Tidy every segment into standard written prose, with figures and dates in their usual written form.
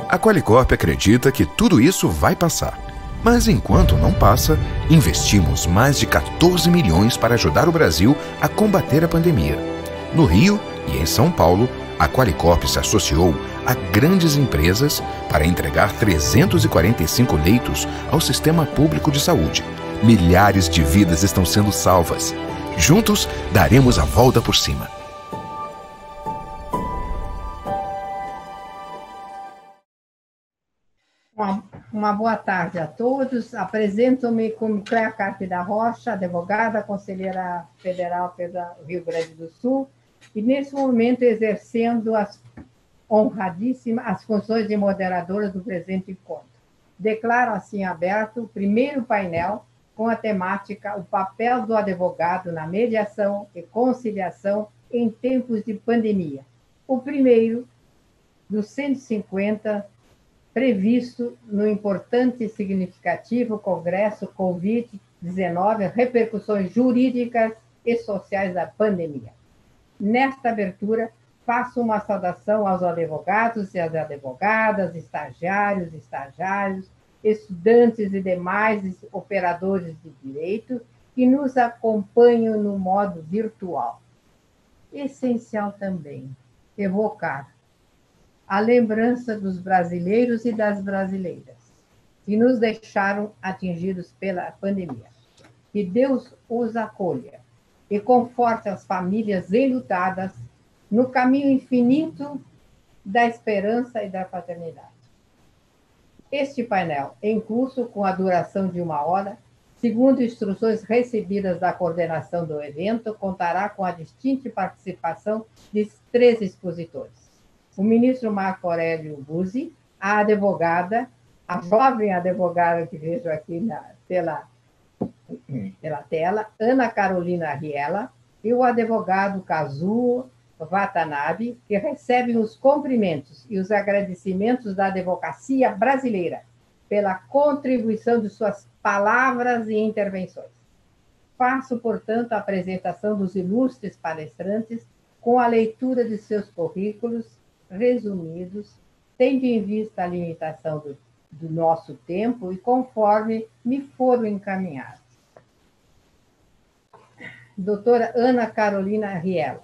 A Qualicorp acredita que tudo isso vai passar. Mas enquanto não passa, investimos mais de 14 milhões para ajudar o Brasil a combater a pandemia. No Rio e em São Paulo, a Qualicorp se associou a grandes empresas para entregar 345 leitos ao sistema público de saúde. Milhares de vidas estão sendo salvas. Juntos, daremos a volta por cima. Uma boa tarde a todos. Apresento-me como Cléa Carpe da Rocha, advogada, conselheira federal pelo Rio Grande do Sul, e nesse momento exercendo as funções de moderadora do presente encontro. Declaro assim aberto o primeiro painel com a temática O papel do advogado na mediação e conciliação em tempos de pandemia. O primeiro dos 150 previsto no importante e significativo Congresso Covid-19, repercussões jurídicas e sociais da pandemia. Nesta abertura, faço uma saudação aos advogados e às advogadas, estagiários, estudantes e demais operadores de direito que nos acompanham no modo virtual. Essencial também evocar a lembrança dos brasileiros e das brasileiras que nos deixaram atingidos pela pandemia. Que Deus os acolha e conforte as famílias enlutadas no caminho infinito da esperança e da fraternidade. Este painel, em curso com a duração de 1 hora, segundo instruções recebidas da coordenação do evento, contará com a distinta participação de 3 expositores. O ministro Marco Aurélio Buzzi, a advogada, a jovem advogada que vejo aqui pela tela, Ana Carolina Riela, e o advogado Kazuo Watanabe, que recebem os cumprimentos e os agradecimentos da advocacia brasileira pela contribuição de suas palavras e intervenções. Faço, portanto, a apresentação dos ilustres palestrantes com a leitura de seus currículos resumidos, tendo em vista a limitação do nosso tempo e conforme me foram encaminhados. Doutora Ana Carolina Riela,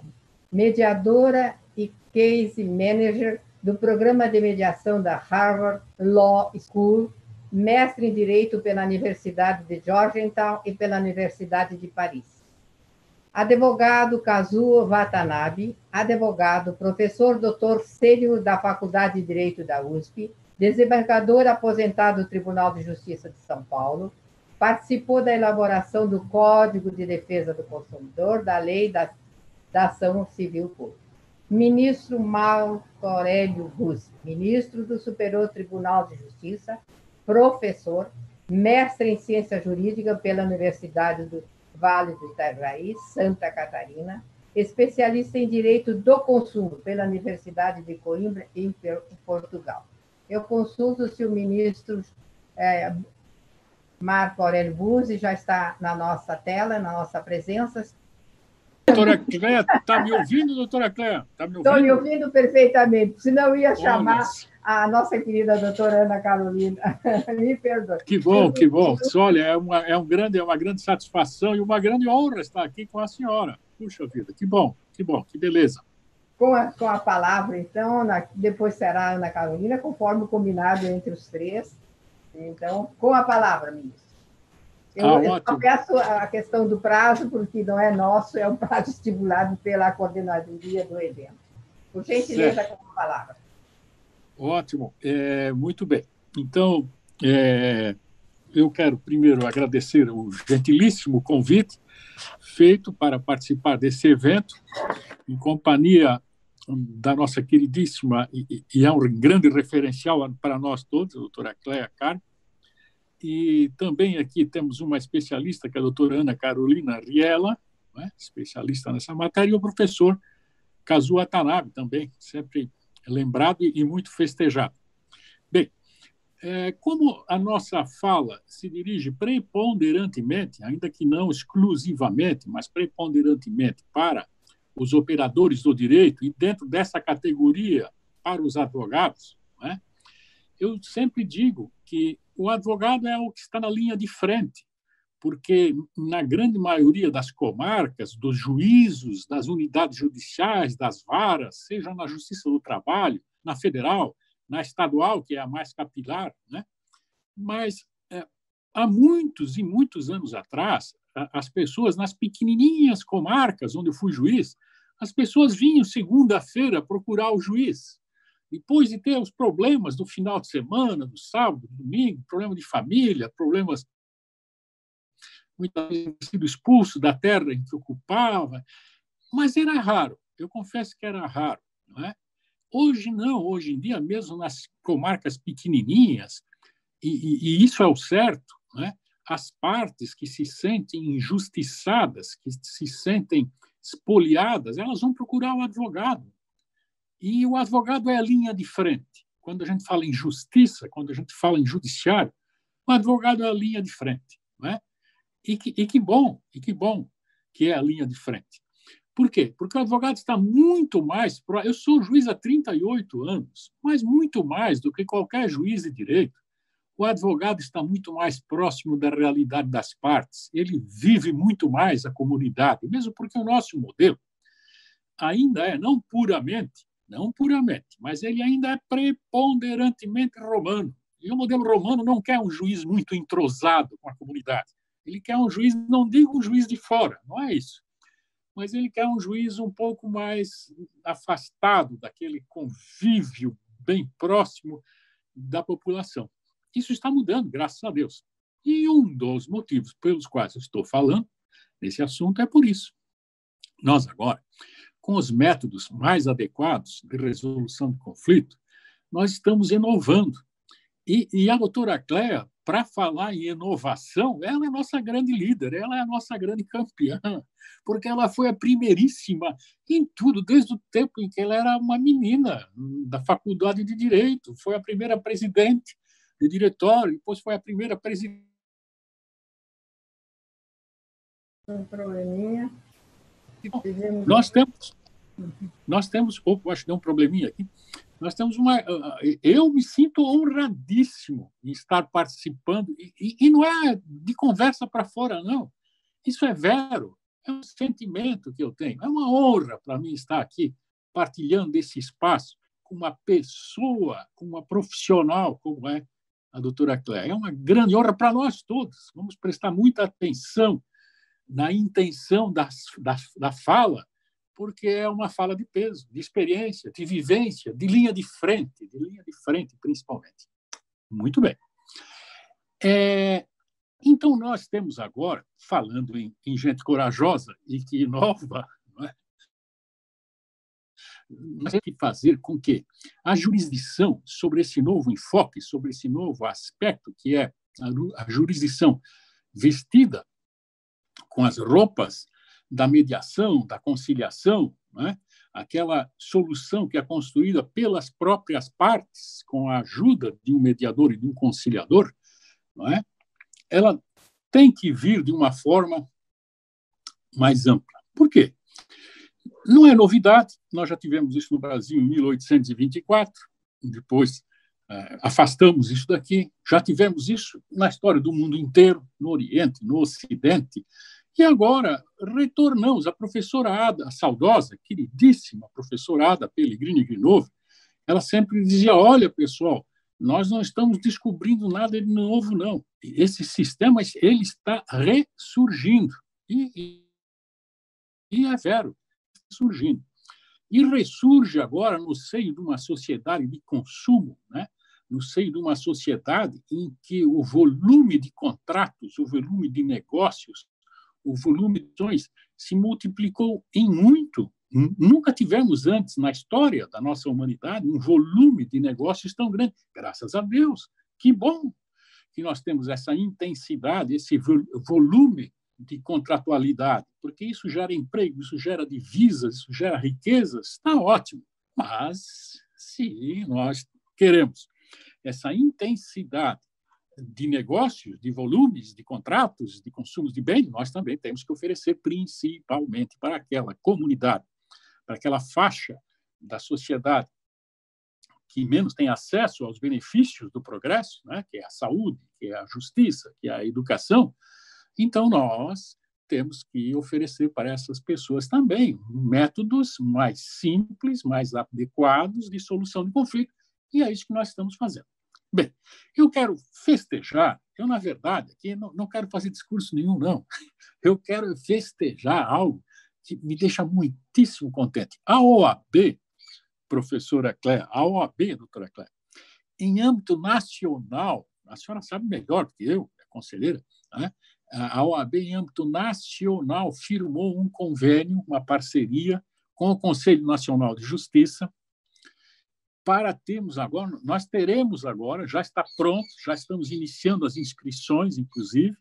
mediadora e case manager do Programa de Mediação da Harvard Law School, mestre em Direito pela Universidade de Georgetown e pela Universidade de Paris. Advogado Kazuo Watanabe, advogado, professor doutor sênior da Faculdade de Direito da USP, desembargador aposentado do Tribunal de Justiça de São Paulo, participou da elaboração do Código de Defesa do Consumidor, da Lei da Ação Civil Pública. Ministro Marco Aurélio Buzzi, ministro do Superior Tribunal de Justiça, professor, mestre em Ciência Jurídica pela Universidade do Vale do Itajaí, Santa Catarina, especialista em Direito do Consumo pela Universidade de Coimbra, em Portugal. Eu consulto se o ministro Marco Aurélio Buzzi já está na nossa tela, na nossa presença. Doutora Cléa, está me ouvindo, doutora Cléa? Estou me ouvindo perfeitamente, senão eu ia chamar a nossa querida doutora Ana Carolina. Me perdoe. Que bom, que bom. Olha, é uma grande satisfação e uma grande honra estar aqui com a senhora. Puxa vida, que bom, que beleza. Com a palavra, então, depois será a Ana Carolina, conforme combinado entre os 3. Então, com a palavra, ministro. Eu só peço a questão do prazo, porque não é nosso, é um prazo estipulado pela coordenadoria do evento. Por gentileza, com a palavra. Ótimo, muito bem. Então, eu quero primeiro agradecer o gentilíssimo convite feito para participar desse evento, em companhia da nossa queridíssima, e é um grande referencial para nós todos, a doutora Cléa Carpe. E também aqui temos uma especialista, que é a doutora Ana Carolina Riela, né, especialista nessa matéria, e o professor Kazuo Watanabe, também, sempre lembrado e muito festejado. Bem, como a nossa fala se dirige preponderantemente, ainda que não exclusivamente, mas preponderantemente para os operadores do direito, e dentro dessa categoria para os advogados, né, eu sempre digo que o advogado é o que está na linha de frente, porque na grande maioria das comarcas, dos juízos, das unidades judiciais, das varas, seja na Justiça do Trabalho, na federal, na estadual, que é a mais capilar, né? Mas há muitos e muitos anos atrás, as pessoas nas pequenininhas comarcas onde eu fui juiz, as pessoas vinham segunda-feira procurar o juiz. Depois de ter os problemas do final de semana, do sábado, do domingo, problema de família, problemas muitas vezes sido expulso da terra em que ocupava, mas era raro. Eu confesso que era raro, não é? Hoje não, hoje em dia, mesmo nas comarcas pequenininhas, e isso é o certo, não é? As partes que se sentem injustiçadas, que se sentem espoliadas, elas vão procurar o advogado. E o advogado é a linha de frente. Quando a gente fala em justiça, quando a gente fala em judiciário, o advogado é a linha de frente, não é? E que bom que é a linha de frente. Por quê? Porque o advogado está muito mais... Eu sou juiz há 38 anos, mas muito mais do que qualquer juiz de direito. O advogado está muito mais próximo da realidade das partes. Ele vive muito mais a comunidade, mesmo porque o nosso modelo ainda é, não puramente, mas ele ainda é preponderantemente romano. E o modelo romano não quer um juiz muito entrosado com a comunidade. Ele quer um juiz, não digo um juiz de fora, não é isso, mas ele quer um juiz um pouco mais afastado daquele convívio bem próximo da população. Isso está mudando, graças a Deus. E um dos motivos pelos quais eu estou falando nesse assunto é por isso. Nós agora, com os métodos mais adequados de resolução de conflito, nós estamos inovando. E a doutora Cléa, para falar em inovação, ela é a nossa grande líder, ela é a nossa grande campeã, porque ela foi a primeiríssima em tudo, desde o tempo em que ela era uma menina da Faculdade de Direito, foi a primeira presidente do diretório, depois foi a primeira presidente. Um probleminha. Nós temos, acho que deu um probleminha aqui. Nós temos eu me sinto honradíssimo em estar participando, e não é de conversa para fora, não. Isso é vero, é um sentimento que eu tenho. É uma honra para mim estar aqui partilhando esse espaço com uma pessoa, com uma profissional como é a doutora Cléa. É uma grande honra para nós todos. Vamos prestar muita atenção na intenção da fala, porque é uma fala de peso, de experiência, de vivência, de linha de frente principalmente. Muito bem. Então, nós temos agora, falando em gente corajosa e que inova, não é? Nós temos que fazer com que a jurisdição sobre esse novo enfoque, sobre esse novo aspecto, que é a jurisdição vestida com as roupas da mediação, da conciliação, né? Aquela solução que é construída pelas próprias partes, com a ajuda de um mediador e de um conciliador, não é? Ela tem que vir de uma forma mais ampla. Por quê? Não é novidade, nós já tivemos isso no Brasil em 1824, depois afastamos isso daqui, já tivemos isso na história do mundo inteiro, no Oriente, no Ocidente, e agora retornamos. A professora Ada, a saudosa, queridíssima professora Ada Pellegrini Grinovo, ela sempre dizia: olha, pessoal, nós não estamos descobrindo nada de novo, não. Esse sistema ele está ressurgindo. E é vero, surgindo. E ressurge agora no seio de uma sociedade de consumo, né? No seio de uma sociedade em que o volume de contratos, o volume de negócios, o volume de ações se multiplicou em muito. Nunca tivemos antes, na história da nossa humanidade, um volume de negócios tão grande. Graças a Deus. Que bom que nós temos essa intensidade, esse volume de contratualidade, porque isso gera emprego, isso gera divisas, isso gera riquezas. Está ótimo. Mas, se nós queremos essa intensidade de negócios, de volumes, de contratos, de consumos de bens, nós também temos que oferecer principalmente para aquela comunidade, para aquela faixa da sociedade que menos têm acesso aos benefícios do progresso, né, que é a saúde, que é a justiça, que é a educação. Então, nós temos que oferecer para essas pessoas também métodos mais simples, mais adequados de solução de conflito, e é isso que nós estamos fazendo. Bem, eu quero festejar, eu, na verdade, aqui não quero fazer discurso nenhum, não. Eu quero festejar algo que me deixa muitíssimo contente. A OAB, professora Cléa, a OAB, doutora Cléa, em âmbito nacional, a senhora sabe melhor do que eu, é conselheira, né? A OAB, em âmbito nacional, firmou um convênio, uma parceria com o Conselho Nacional de Justiça, para termos agora, nós teremos agora, já está pronto, já estamos iniciando as inscrições, inclusive,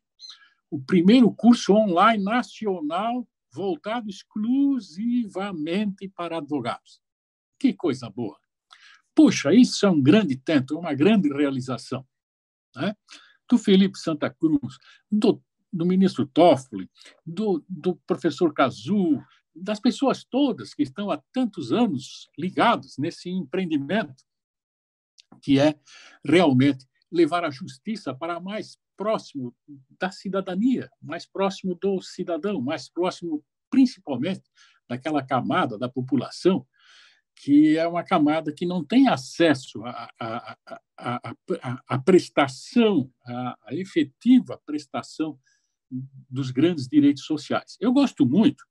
o primeiro curso online nacional voltado exclusivamente para advogados. Que coisa boa! Puxa, isso é um grande tento, uma grande realização, né? Do Felipe Santa Cruz, do ministro Toffoli, do professor Cazzu, das pessoas todas que estão há tantos anos ligados nesse empreendimento, que é realmente levar a justiça para mais próximo da cidadania, mais próximo do cidadão, mais próximo, principalmente, daquela camada da população que é uma camada que não tem acesso à prestação, à efetiva prestação dos grandes direitos sociais. Eu gosto muito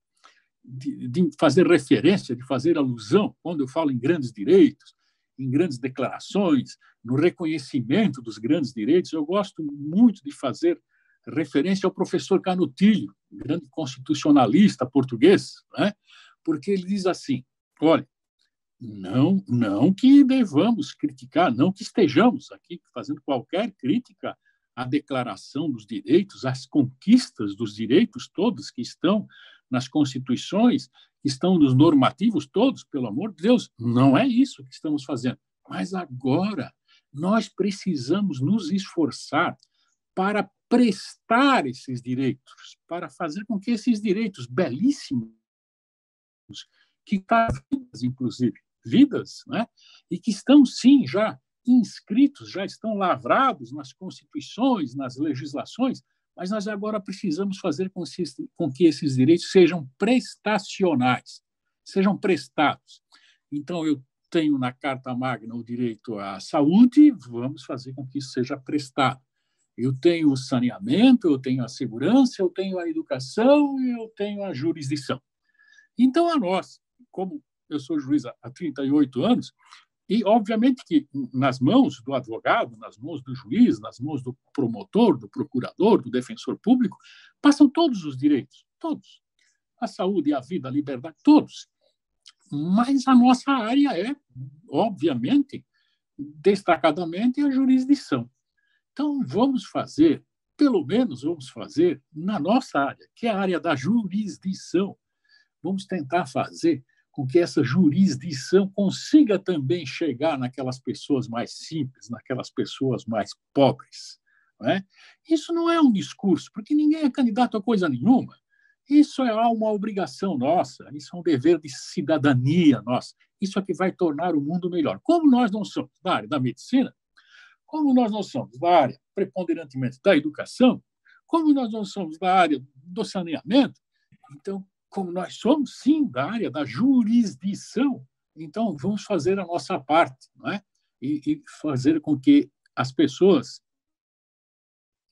de fazer referência, de fazer alusão, quando eu falo em grandes direitos, em grandes declarações, no reconhecimento dos grandes direitos, eu gosto muito de fazer referência ao professor Canutilho, grande constitucionalista português, né? Porque ele diz assim, olha, não que devamos criticar, não que estejamos aqui fazendo qualquer crítica à declaração dos direitos, às conquistas dos direitos todos que estão nas constituições, que estão nos normativos todos, pelo amor de Deus, não é isso que estamos fazendo. Mas agora nós precisamos nos esforçar para prestar esses direitos, para fazer com que esses direitos belíssimos, que estão vidas, inclusive, vidas, né? E que estão, sim, já inscritos, já estão lavrados nas constituições, nas legislações, mas nós agora precisamos fazer com que esses direitos sejam prestacionais, sejam prestados. Então, eu tenho na Carta Magna o direito à saúde, vamos fazer com que isso seja prestado. Eu tenho o saneamento, eu tenho a segurança, eu tenho a educação e eu tenho a jurisdição. Então, a nós, como eu sou juiz há 38 anos, e, obviamente, que nas mãos do advogado, nas mãos do juiz, nas mãos do promotor, do procurador, do defensor público, passam todos os direitos, todos. A saúde, a vida, a liberdade, todos. Mas a nossa área é, obviamente, destacadamente, a jurisdição. Então, vamos fazer, pelo menos vamos fazer, na nossa área, que é a área da jurisdição, vamos tentar fazer com que essa jurisdição consiga também chegar naquelas pessoas mais simples, naquelas pessoas mais pobres. Não é? Isso não é um discurso, porque ninguém é candidato a coisa nenhuma. Isso é uma obrigação nossa, isso é um dever de cidadania nossa. Isso é que vai tornar o mundo melhor. Como nós não somos da área da medicina, como nós não somos da área preponderantemente da educação, como nós não somos da área do saneamento, então, como nós somos, sim, da área da jurisdição, então vamos fazer a nossa parte, não é? E fazer com que as pessoas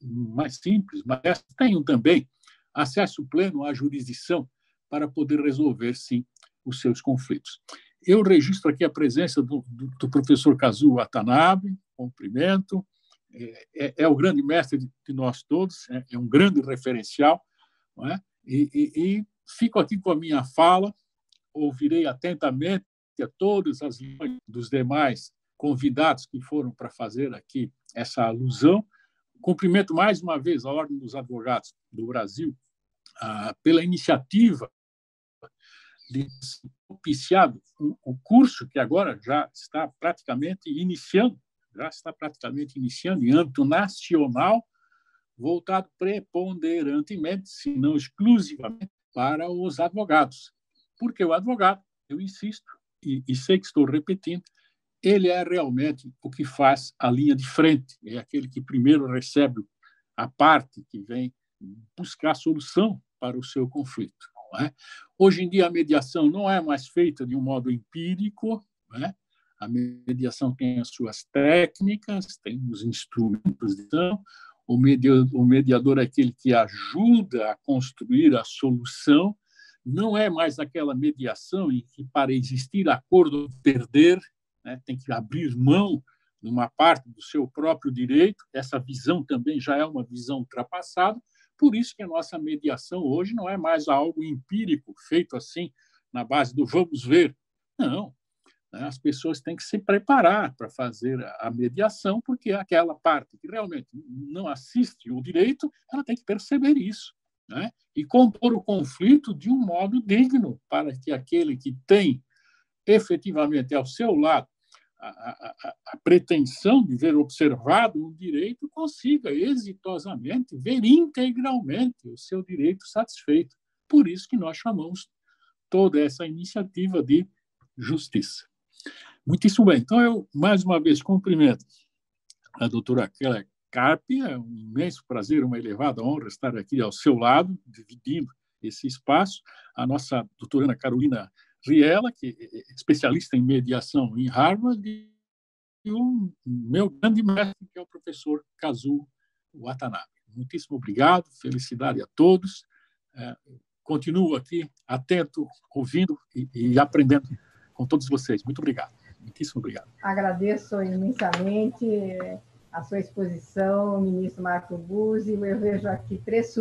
mais simples, mas tenham também acesso pleno à jurisdição para poder resolver, sim, os seus conflitos. Eu registro aqui a presença do professor Kazuo Watanabe, cumprimento, é o grande mestre de nós todos, é um grande referencial, não é? E fico aqui com a minha fala, ouvirei atentamente a todas as lições dos demais convidados que foram para fazer aqui essa alusão. Cumprimento mais uma vez a Ordem dos Advogados do Brasil pela iniciativa de propiciado o curso que agora já está praticamente iniciando em âmbito nacional, voltado preponderantemente, se não exclusivamente, para os advogados. Porque o advogado, eu insisto, e sei que estou repetindo, ele é realmente o que faz a linha de frente, é aquele que primeiro recebe a parte que vem buscar solução para o seu conflito. Não é? Hoje em dia, a mediação não é mais feita de um modo empírico, não é? A mediação tem as suas técnicas, tem os instrumentos de ação. O mediador é aquele que ajuda a construir a solução. Não é mais aquela mediação em que, para existir acordo ou perder, né, tem que abrir mão de uma parte do seu próprio direito. Essa visão também já é uma visão ultrapassada. Por isso que a nossa mediação hoje não é mais algo empírico, feito assim, na base do vamos ver. Não. As pessoas têm que se preparar para fazer a mediação, porque aquela parte que realmente não assiste o direito, ela tem que perceber isso, né? E compor o conflito de um modo digno, para que aquele que tem efetivamente ao seu lado a pretensão de ver observado um direito consiga exitosamente ver integralmente o seu direito satisfeito. Por isso que nós chamamos toda essa iniciativa de justiça. Muitíssimo bem. Então, eu, mais uma vez, cumprimento a doutora Clélia Carpe. É um imenso prazer, uma elevada honra estar aqui ao seu lado, dividindo esse espaço. A nossa doutora Ana Carolina Riela, que é especialista em mediação em Harvard, e o meu grande mestre, que é o professor Kazuo Watanabe. Muitíssimo obrigado, felicidade a todos. Continuo aqui atento, ouvindo e aprendendo com todos vocês. Muito obrigado. Muitíssimo obrigado. Agradeço imensamente a sua exposição, ministro Marco Buzzi. Eu vejo aqui três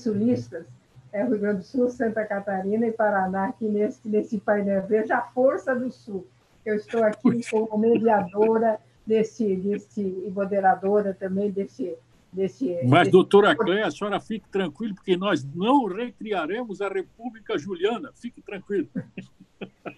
sulistas, Rio Grande do Sul, Santa Catarina e Paraná, aqui nesse painel. Veja a força do Sul. Eu estou aqui como mediadora e moderadora também desse... Mas, doutora Cléia, a senhora fique tranquila, porque nós não recriaremos a República Juliana. Fique tranquila.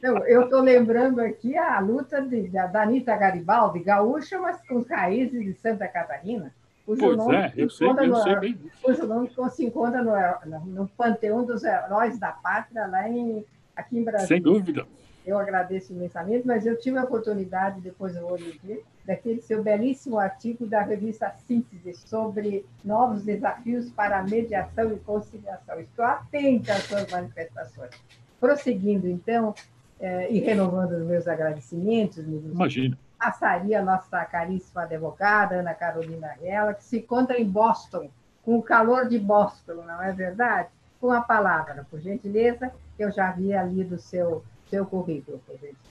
Eu estou lembrando aqui a luta da Anita Garibaldi, gaúcha, mas com raízes de Santa Catarina. Pois é, eu sei bem disso. Cujo nome se encontra no panteão dos heróis da pátria, aqui em Brasília. Sem dúvida. Eu agradeço imensamente, mas eu tive a oportunidade, depois eu vou lhe ver, daquele seu belíssimo artigo da revista Síntese sobre novos desafios para a mediação e conciliação. Estou atenta às suas manifestações. Prosseguindo, então, e renovando os meus agradecimentos, imagina, passaria a nossa caríssima advogada, Ana Carolina Riela, que se encontra em Boston, com o calor de Boston, não é verdade? Com a palavra, por gentileza, eu já havia lido o seu currículo, por gentileza.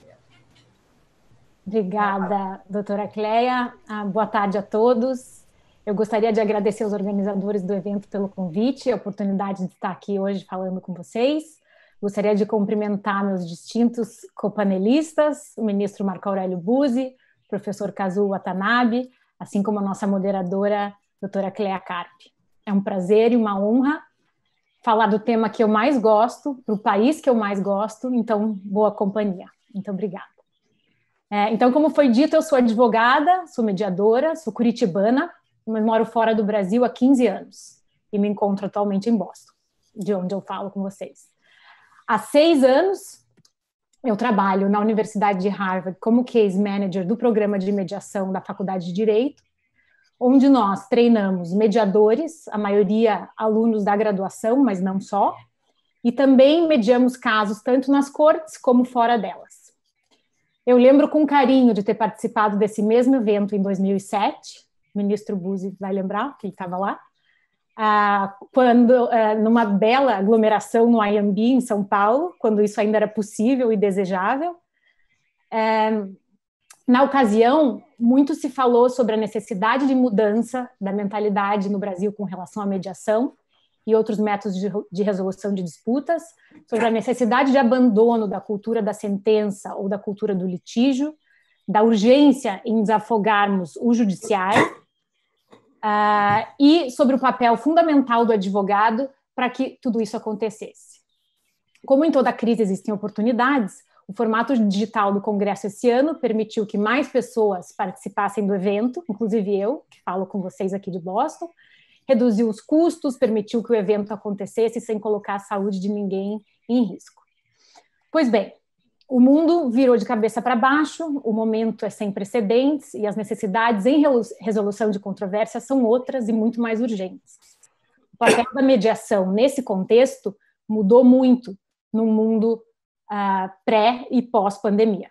Obrigada, doutora Cléia. Boa tarde a todos. Eu gostaria de agradecer aos organizadores do evento pelo convite e a oportunidade de estar aqui hoje falando com vocês. Gostaria de cumprimentar meus distintos copanelistas, o ministro Marco Aurélio Buzzi, o professor Kazuo Watanabe, assim como a nossa moderadora, doutora Cléia Carpe. É um prazer e uma honra falar do tema que eu mais gosto, para o país que eu mais gosto, então, boa companhia. Muito obrigada. Então, como foi dito, eu sou advogada, sou mediadora, sou curitibana, mas moro fora do Brasil há 15 anos e me encontro atualmente em Boston, de onde eu falo com vocês. Há 6 anos, eu trabalho na Universidade de Harvard como Case Manager do programa de mediação da Faculdade de Direito, onde nós treinamos mediadores, a maioria alunos da graduação, mas não só, e também mediamos casos tanto nas cortes como fora delas. Eu lembro com carinho de ter participado desse mesmo evento em 2007, o ministro Buzzi vai lembrar, que ele estava lá, quando, numa bela aglomeração no IMB, em São Paulo, quando isso ainda era possível e desejável. Na ocasião, muito se falou sobre a necessidade de mudança da mentalidade no Brasil com relação à mediação e outros métodos de resolução de disputas, sobre a necessidade de abandono da cultura da sentença ou da cultura do litígio, da urgência em desafogarmos o judiciário, e sobre o papel fundamental do advogado para que tudo isso acontecesse. Como em toda crise existem oportunidades, o formato digital do Congresso esse ano permitiu que mais pessoas participassem do evento, inclusive eu, que falo com vocês aqui de Boston, reduziu os custos, permitiu que o evento acontecesse sem colocar a saúde de ninguém em risco. Pois bem, O mundo virou de cabeça para baixo, o momento é sem precedentes e as necessidades em resolução de controvérsias são outras e muito mais urgentes. O papel da mediação nesse contexto mudou muito no mundo pré e pós-pandemia.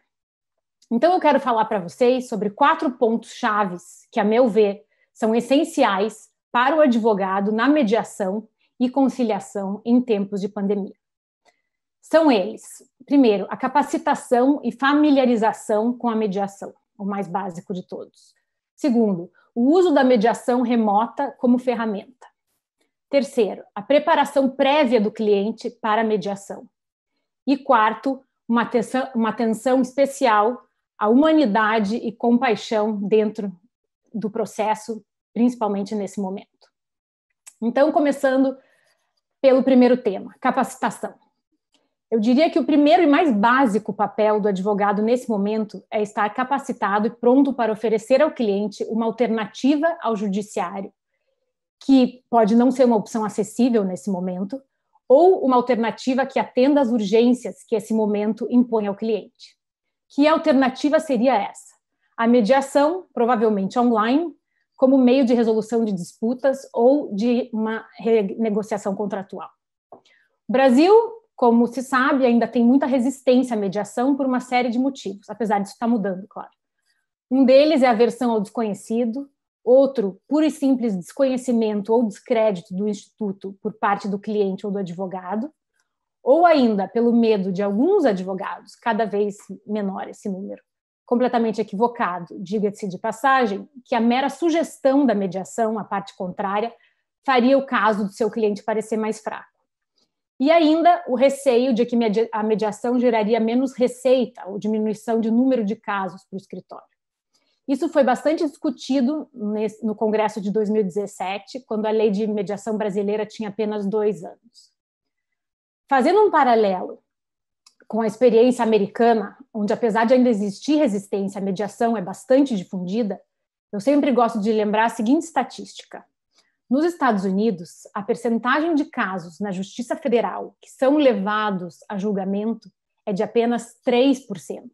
Então, eu quero falar para vocês sobre 4 pontos chaves que, a meu ver, são essenciais para o advogado na mediação e conciliação em tempos de pandemia. São eles, primeiro, a capacitação e familiarização com a mediação, o mais básico de todos. Segundo, o uso da mediação remota como ferramenta. Terceiro, a preparação prévia do cliente para a mediação. E quarto, uma atenção especial à humanidade e compaixão dentro do processo, principalmente nesse momento. Então, começando pelo primeiro tema, capacitação. Eu diria que o primeiro e mais básico papel do advogado nesse momento é estar capacitado e pronto para oferecer ao cliente uma alternativa ao judiciário, que pode não ser uma opção acessível nesse momento, ou uma alternativa que atenda às urgências que esse momento impõe ao cliente. Que alternativa seria essa? A mediação, provavelmente online, como meio de resolução de disputas ou de uma renegociação contratual. O Brasil, como se sabe, ainda tem muita resistência à mediação por uma série de motivos, apesar disso estar mudando, claro. Um deles é a aversão ao desconhecido, outro, puro e simples desconhecimento ou descrédito do instituto por parte do cliente ou do advogado, ou ainda pelo medo de alguns advogados, cada vez menor esse número, completamente equivocado, diga-se de passagem, que a mera sugestão da mediação, a parte contrária, faria o caso do seu cliente parecer mais fraco. E ainda o receio de que a mediação geraria menos receita ou diminuição de número de casos para o escritório. Isso foi bastante discutido no Congresso de 2017, quando a lei de mediação brasileira tinha apenas 2 anos. Fazendo um paralelo com a experiência americana, onde apesar de ainda existir resistência, a mediação é bastante difundida, eu sempre gosto de lembrar a seguinte estatística. Nos Estados Unidos, a percentagem de casos na Justiça Federal que são levados a julgamento é de apenas 3%.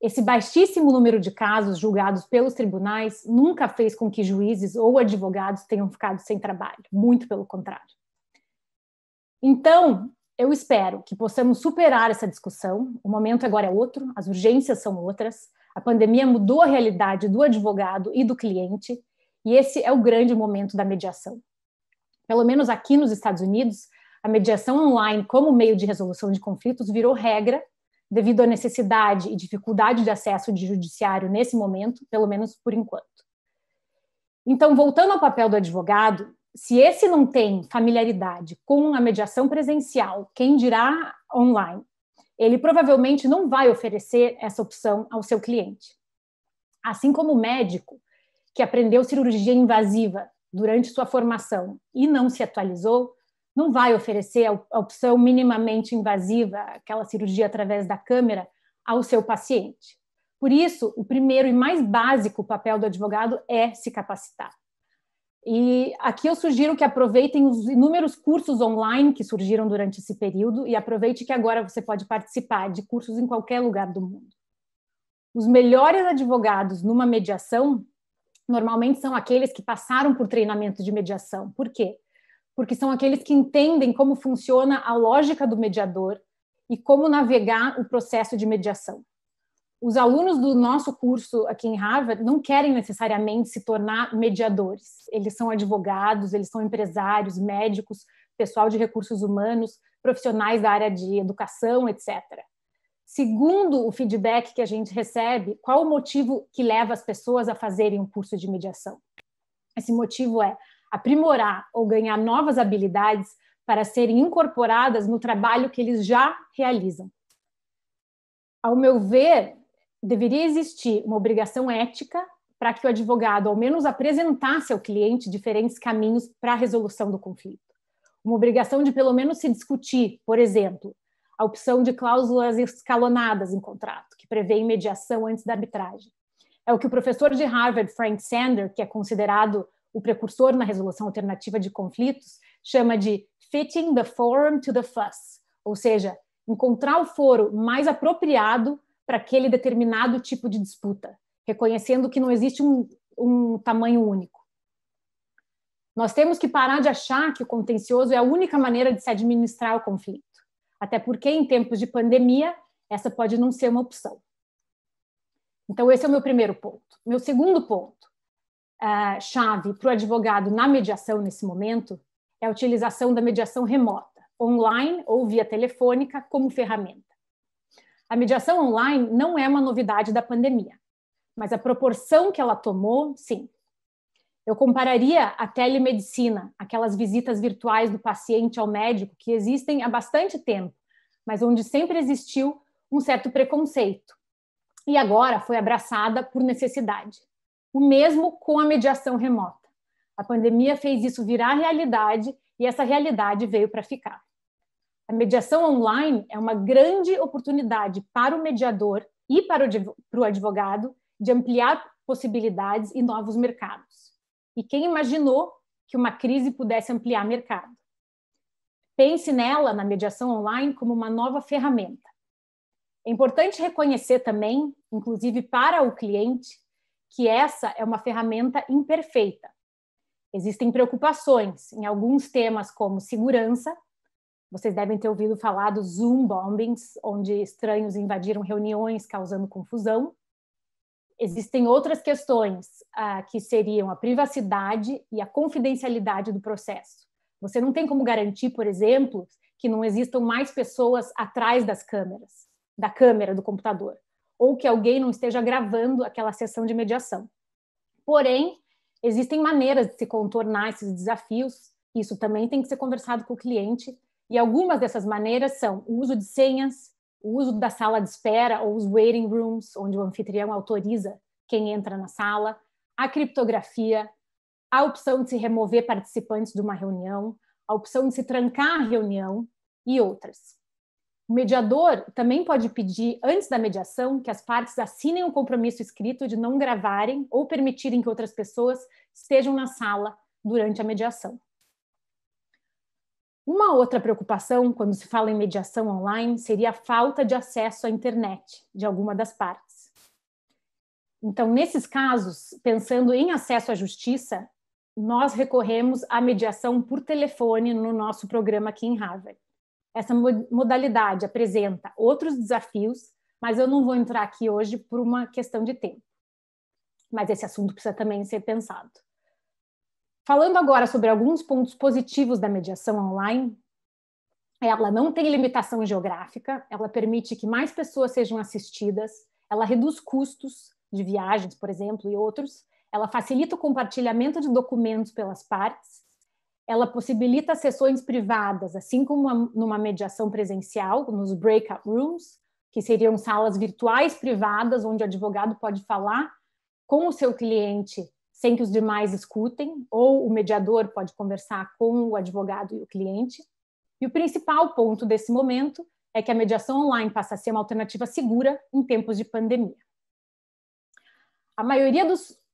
Esse baixíssimo número de casos julgados pelos tribunais nunca fez com que juízes ou advogados tenham ficado sem trabalho, muito pelo contrário. Então, eu espero que possamos superar essa discussão, o momento agora é outro, as urgências são outras, a pandemia mudou a realidade do advogado e do cliente, e esse é o grande momento da mediação. Pelo menos aqui nos Estados Unidos, a mediação online como meio de resolução de conflitos virou regra devido à necessidade e dificuldade de acesso de judiciário nesse momento, pelo menos por enquanto. Então, voltando ao papel do advogado, se esse não tem familiaridade com a mediação presencial, quem dirá online, ele provavelmente não vai oferecer essa opção ao seu cliente. Assim como o médico, que aprendeu cirurgia invasiva durante sua formação e não se atualizou, não vai oferecer a opção minimamente invasiva, aquela cirurgia através da câmera, ao seu paciente. Por isso, o primeiro e mais básico papel do advogado é se capacitar. E aqui eu sugiro que aproveitem os inúmeros cursos online que surgiram durante esse período e aproveite que agora você pode participar de cursos em qualquer lugar do mundo. Os melhores advogados numa mediação normalmente são aqueles que passaram por treinamento de mediação. Por quê? Porque são aqueles que entendem como funciona a lógica do mediador e como navegar o processo de mediação. Os alunos do nosso curso aqui em Harvard não querem necessariamente se tornar mediadores. Eles são advogados, eles são empresários, médicos, pessoal de recursos humanos, profissionais da área de educação, etc. Segundo o feedback que a gente recebe, qual o motivo que leva as pessoas a fazerem um curso de mediação? Esse motivo é aprimorar ou ganhar novas habilidades para serem incorporadas no trabalho que eles já realizam. Ao meu ver, deveria existir uma obrigação ética para que o advogado, ao menos, apresentasse ao cliente diferentes caminhos para a resolução do conflito. Uma obrigação de, pelo menos, se discutir, por exemplo, a opção de cláusulas escalonadas em contrato, que prevê mediação antes da arbitragem. É o que o professor de Harvard, Frank Sander, que é considerado o precursor na resolução alternativa de conflitos, chama de fitting the forum to the fuss, ou seja, encontrar o foro mais apropriado para aquele determinado tipo de disputa, reconhecendo que não existe um tamanho único. Nós temos que parar de achar que o contencioso é a única maneira de se administrar o conflito, até porque em tempos de pandemia essa pode não ser uma opção. Então esse é o meu primeiro ponto. Meu segundo ponto, chave para o advogado na mediação nesse momento, é a utilização da mediação remota, online ou via telefônica, como ferramenta. A mediação online não é uma novidade da pandemia, mas a proporção que ela tomou, sim. Eu compararia a telemedicina, aquelas visitas virtuais do paciente ao médico que existem há bastante tempo, mas onde sempre existiu um certo preconceito. E agora foi abraçada por necessidade. O mesmo com a mediação remota. A pandemia fez isso virar realidade e essa realidade veio para ficar. A mediação online é uma grande oportunidade para o mediador e para o advogado de ampliar possibilidades e novos mercados. E quem imaginou que uma crise pudesse ampliar mercado? Pense nela, na mediação online, como uma nova ferramenta. É importante reconhecer também, inclusive para o cliente, que essa é uma ferramenta imperfeita. Existem preocupações em alguns temas como segurança. Vocês devem ter ouvido falar dos Zoom bombings, onde estranhos invadiram reuniões causando confusão. Existem outras questões que seriam a privacidade e a confidencialidade do processo. Você não tem como garantir, por exemplo, que não existam mais pessoas atrás das câmeras, da câmera do computador, ou que alguém não esteja gravando aquela sessão de mediação. Porém, existem maneiras de se contornar esses desafios, isso também tem que ser conversado com o cliente, e algumas dessas maneiras são o uso de senhas, o uso da sala de espera ou os waiting rooms, onde o anfitrião autoriza quem entra na sala, a criptografia, a opção de se remover participantes de uma reunião, a opção de se trancar a reunião e outras. O mediador também pode pedir, antes da mediação, que as partes assinem um compromisso escrito de não gravarem ou permitirem que outras pessoas estejam na sala durante a mediação. Uma outra preocupação, quando se fala em mediação online, seria a falta de acesso à internet de alguma das partes. Então, nesses casos, pensando em acesso à justiça, nós recorremos à mediação por telefone no nosso programa aqui em Harvard. Essa modalidade apresenta outros desafios, mas eu não vou entrar aqui hoje por uma questão de tempo. Mas esse assunto precisa também ser pensado. Falando agora sobre alguns pontos positivos da mediação online, ela não tem limitação geográfica, ela permite que mais pessoas sejam assistidas, ela reduz custos de viagens, por exemplo, e outros, ela facilita o compartilhamento de documentos pelas partes, ela possibilita sessões privadas, assim como numa mediação presencial, nos breakout rooms, que seriam salas virtuais privadas, onde o advogado pode falar com o seu cliente sem que os demais escutem, ou o mediador pode conversar com o advogado e o cliente. E o principal ponto desse momento é que a mediação online passa a ser uma alternativa segura em tempos de pandemia. A maioria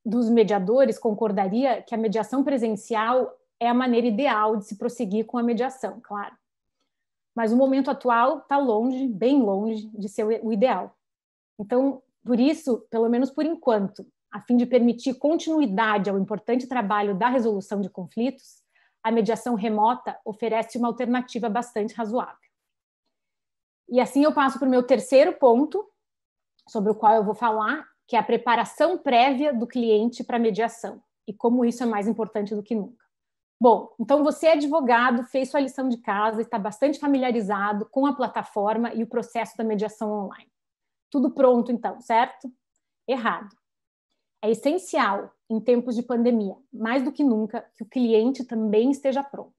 dos mediadores concordaria que a mediação presencial é a maneira ideal de se prosseguir com a mediação, claro. Mas o momento atual está longe, bem longe, de ser o ideal. Então, por isso, pelo menos por enquanto, a fim de permitir continuidade ao importante trabalho da resolução de conflitos, a mediação remota oferece uma alternativa bastante razoável. E assim eu passo para o meu terceiro ponto, sobre o qual eu vou falar, que é a preparação prévia do cliente para a mediação, e como isso é mais importante do que nunca. Bom, então você é advogado, fez sua lição de casa, está bastante familiarizado com a plataforma e o processo da mediação online. Tudo pronto então, certo? Errado. É essencial, em tempos de pandemia, mais do que nunca, que o cliente também esteja pronto.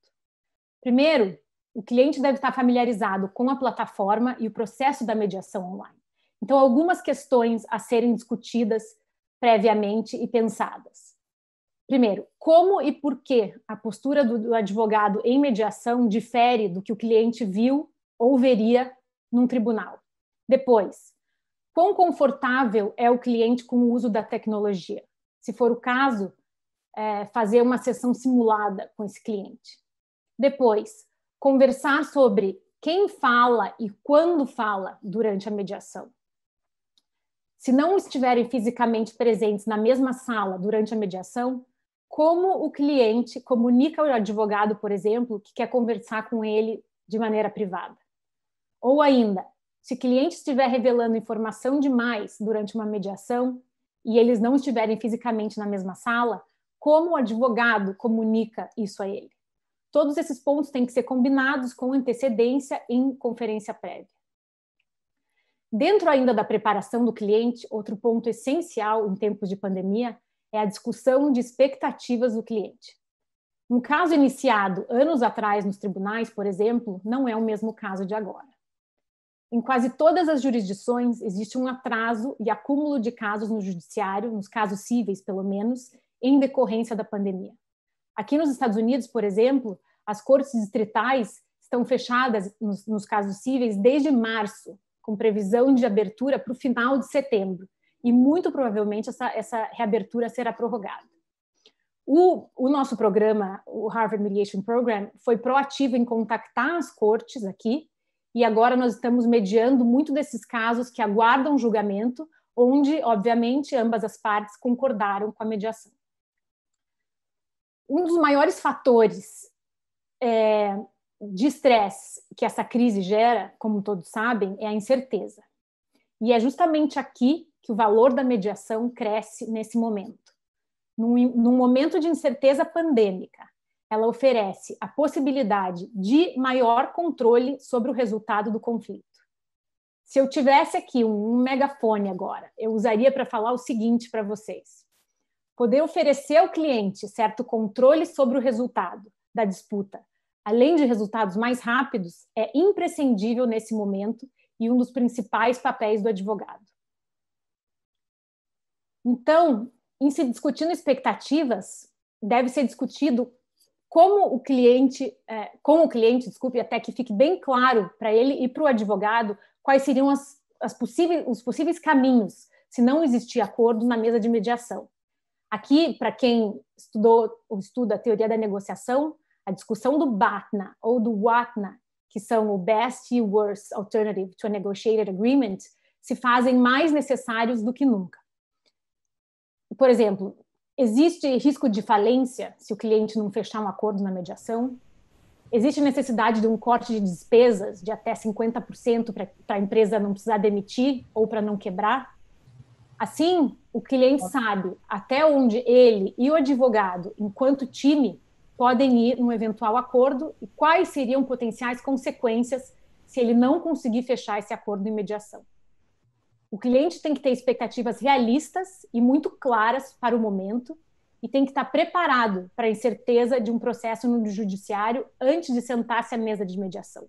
Primeiro, o cliente deve estar familiarizado com a plataforma e o processo da mediação online. Então, algumas questões a serem discutidas previamente e pensadas. Primeiro, como e por que a postura do advogado em mediação difere do que o cliente viu ou veria num tribunal? Depois, quão confortável é o cliente com o uso da tecnologia? Se for o caso, fazer uma sessão simulada com esse cliente. Depois, conversar sobre quem fala e quando fala durante a mediação. Se não estiverem fisicamente presentes na mesma sala durante a mediação, como o cliente comunica ao advogado, por exemplo, que quer conversar com ele de maneira privada? Ou ainda, se o cliente estiver revelando informação demais durante uma mediação e eles não estiverem fisicamente na mesma sala, como o advogado comunica isso a ele? Todos esses pontos têm que ser combinados com antecedência em conferência prévia. Dentro ainda da preparação do cliente, outro ponto essencial em tempos de pandemia é a discussão de expectativas do cliente. Um caso iniciado anos atrás nos tribunais, por exemplo, não é o mesmo caso de agora. Em quase todas as jurisdições, existe um atraso e acúmulo de casos no judiciário, nos casos cíveis, pelo menos, em decorrência da pandemia. Aqui nos Estados Unidos, por exemplo, as cortes distritais estão fechadas nos casos cíveis desde março, com previsão de abertura para o final de setembro, e muito provavelmente essa reabertura será prorrogada. O nosso programa, o Harvard Mediation Program, foi proativo em contactar as cortes aqui, e agora nós estamos mediando muito desses casos que aguardam julgamento, onde, obviamente, ambas as partes concordaram com a mediação. Um dos maiores fatores de estresse que essa crise gera, como todos sabem, é a incerteza. E é justamente aqui que o valor da mediação cresce nesse momento. Num momento de incerteza pandêmica, ela oferece a possibilidade de maior controle sobre o resultado do conflito. Se eu tivesse aqui um megafone agora, eu usaria para falar o seguinte para vocês. Poder oferecer ao cliente certo controle sobre o resultado da disputa, além de resultados mais rápidos, é imprescindível nesse momento e um dos principais papéis do advogado. Então, em se discutindo expectativas, deve ser discutido com o cliente, até que fique bem claro para ele e para o advogado quais seriam os possíveis caminhos se não existir acordo na mesa de mediação. Aqui, para quem estuda a teoria da negociação, a discussão do BATNA ou do WATNA, que são o Best e Worst Alternative to a Negotiated Agreement, se fazem mais necessários do que nunca. Por exemplo, existe risco de falência se o cliente não fechar um acordo na mediação? Existe necessidade de um corte de despesas de até 50% para a empresa não precisar demitir ou para não quebrar? Assim, o cliente sabe até onde ele e o advogado, enquanto time, podem ir num eventual acordo e quais seriam potenciais consequências se ele não conseguir fechar esse acordo em mediação. O cliente tem que ter expectativas realistas e muito claras para o momento e tem que estar preparado para a incerteza de um processo no judiciário antes de sentar-se à mesa de mediação.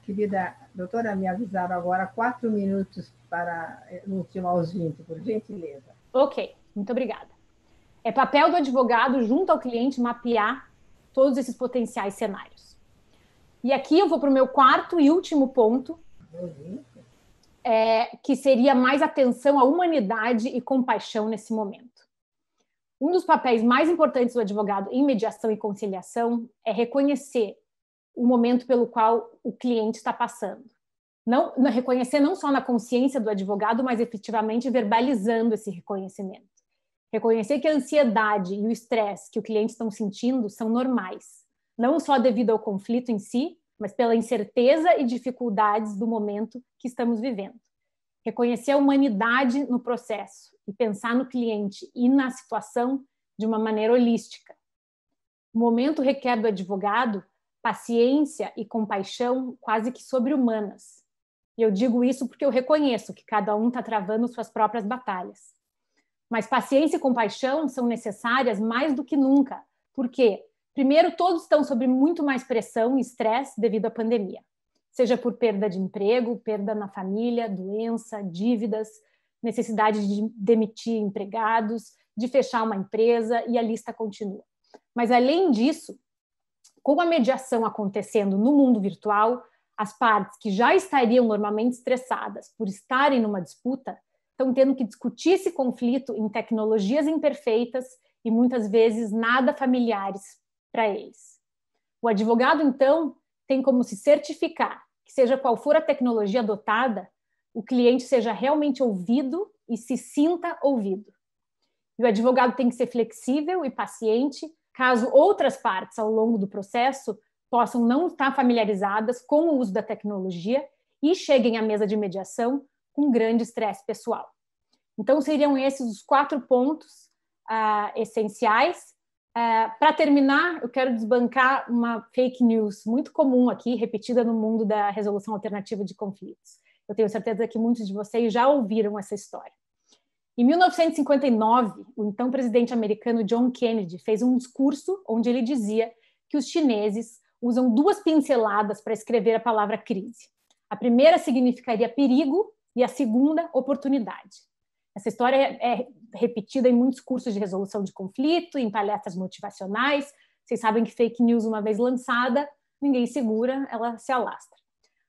Querida doutora, me avisaram agora 4 minutos para no último aos 20, por gentileza. Ok, muito obrigada. É papel do advogado, junto ao cliente, mapear todos esses potenciais cenários. E aqui eu vou para o meu quarto e último ponto, que seria mais atenção à humanidade e compaixão nesse momento. Um dos papéis mais importantes do advogado em mediação e conciliação é reconhecer o momento pelo qual o cliente está passando. Reconhecer não só na consciência do advogado, mas efetivamente verbalizando esse reconhecimento. Reconhecer que a ansiedade e o estresse que o cliente estão sentindo são normais, não só devido ao conflito em si, mas pela incerteza e dificuldades do momento que estamos vivendo. Reconhecer a humanidade no processo e pensar no cliente e na situação de uma maneira holística. O momento requer do advogado paciência e compaixão quase que sobre-humanas. E eu digo isso porque eu reconheço que cada um está travando suas próprias batalhas. Mas paciência e compaixão são necessárias mais do que nunca. Por quê? Primeiro, todos estão sob muito mais pressão e estresse devido à pandemia. Seja por perda de emprego, perda na família, doença, dívidas, necessidade de demitir empregados, de fechar uma empresa e a lista continua. Mas, além disso, com a mediação acontecendo no mundo virtual, as partes que já estariam normalmente estressadas por estarem numa disputa estão tendo que discutir esse conflito em tecnologias imperfeitas e muitas vezes nada familiares para eles. O advogado, então, tem como se certificar que seja qual for a tecnologia adotada, o cliente seja realmente ouvido e se sinta ouvido. E o advogado tem que ser flexível e paciente, caso outras partes ao longo do processo possam não estar familiarizadas com o uso da tecnologia e cheguem à mesa de mediação com grande estresse pessoal. Então, seriam esses os 4 pontos essenciais. Para terminar, eu quero desbancar uma fake news muito comum aqui, repetida no mundo da resolução alternativa de conflitos. Eu tenho certeza que muitos de vocês já ouviram essa história. Em 1959, o então presidente americano John Kennedy fez um discurso onde ele dizia que os chineses usam 2 pinceladas para escrever a palavra crise. A primeira significaria perigo e a segunda, oportunidade. Essa história é repetida em muitos cursos de resolução de conflito, em palestras motivacionais. Vocês sabem que fake news, uma vez lançada, ninguém segura, ela se alastra.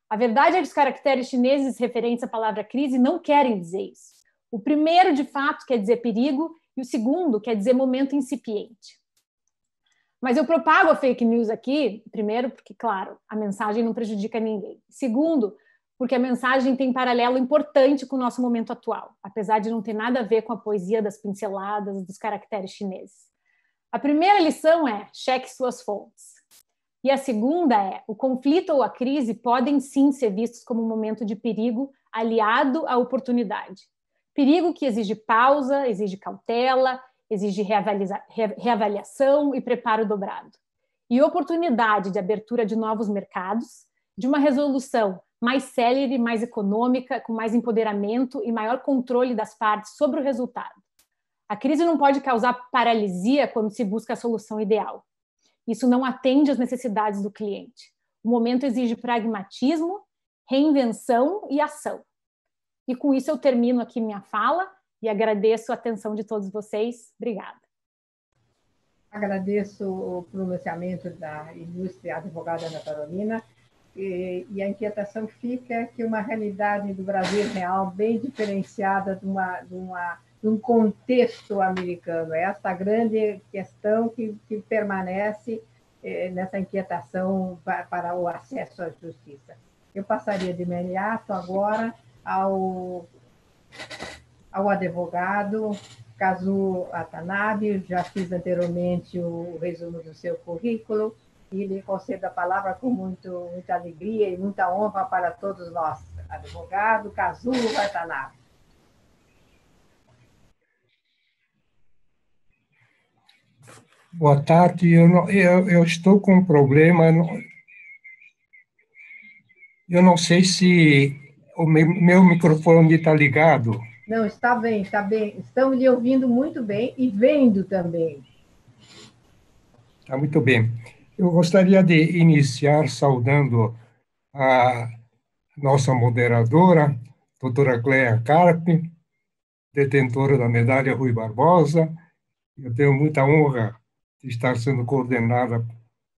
A verdade é que os caracteres chineses referentes à palavra crise não querem dizer isso. O primeiro, de fato, quer dizer perigo, e o segundo quer dizer momento incipiente. Mas eu propago a fake news aqui, primeiro, porque, claro, a mensagem não prejudica ninguém. Segundo, porque a mensagem tem paralelo importante com o nosso momento atual, apesar de não ter nada a ver com a poesia das pinceladas, dos caracteres chineses. A primeira lição é: cheque suas fontes. E a segunda é: o conflito ou a crise podem sim ser vistos como um momento de perigo aliado à oportunidade. Perigo que exige pausa, exige cautela, exige reavaliação e preparo dobrado. E oportunidade de abertura de novos mercados, de uma resolução mais célere, mais econômica, com mais empoderamento e maior controle das partes sobre o resultado. A crise não pode causar paralisia quando se busca a solução ideal. Isso não atende às necessidades do cliente. O momento exige pragmatismo, reinvenção e ação. E com isso eu termino aqui minha fala e agradeço a atenção de todos vocês. Obrigada. Agradeço o pronunciamento da ilustre advogada Ana Carolina. E a inquietação fica que uma realidade do Brasil real bem diferenciada de um contexto americano. É esta grande questão que permanece nessa inquietação para o acesso à justiça. Eu passaria de imediato agora ao advogado Kazuo Watanabe. Já fiz anteriormente o resumo do seu currículo, e lhe concedo a palavra com muita alegria e muita honra para todos nós. Advogado Kazuo Watanabe. Boa tarde. Eu estou com um problema. Eu não sei se o meu microfone está ligado. Não, está bem, está bem. Estamos lhe ouvindo muito bem e vendo também. Está muito bem. Eu gostaria de iniciar saudando a nossa moderadora, doutora Cleia Carpe, detentora da medalha Rui Barbosa. Eu tenho muita honra de estar sendo coordenada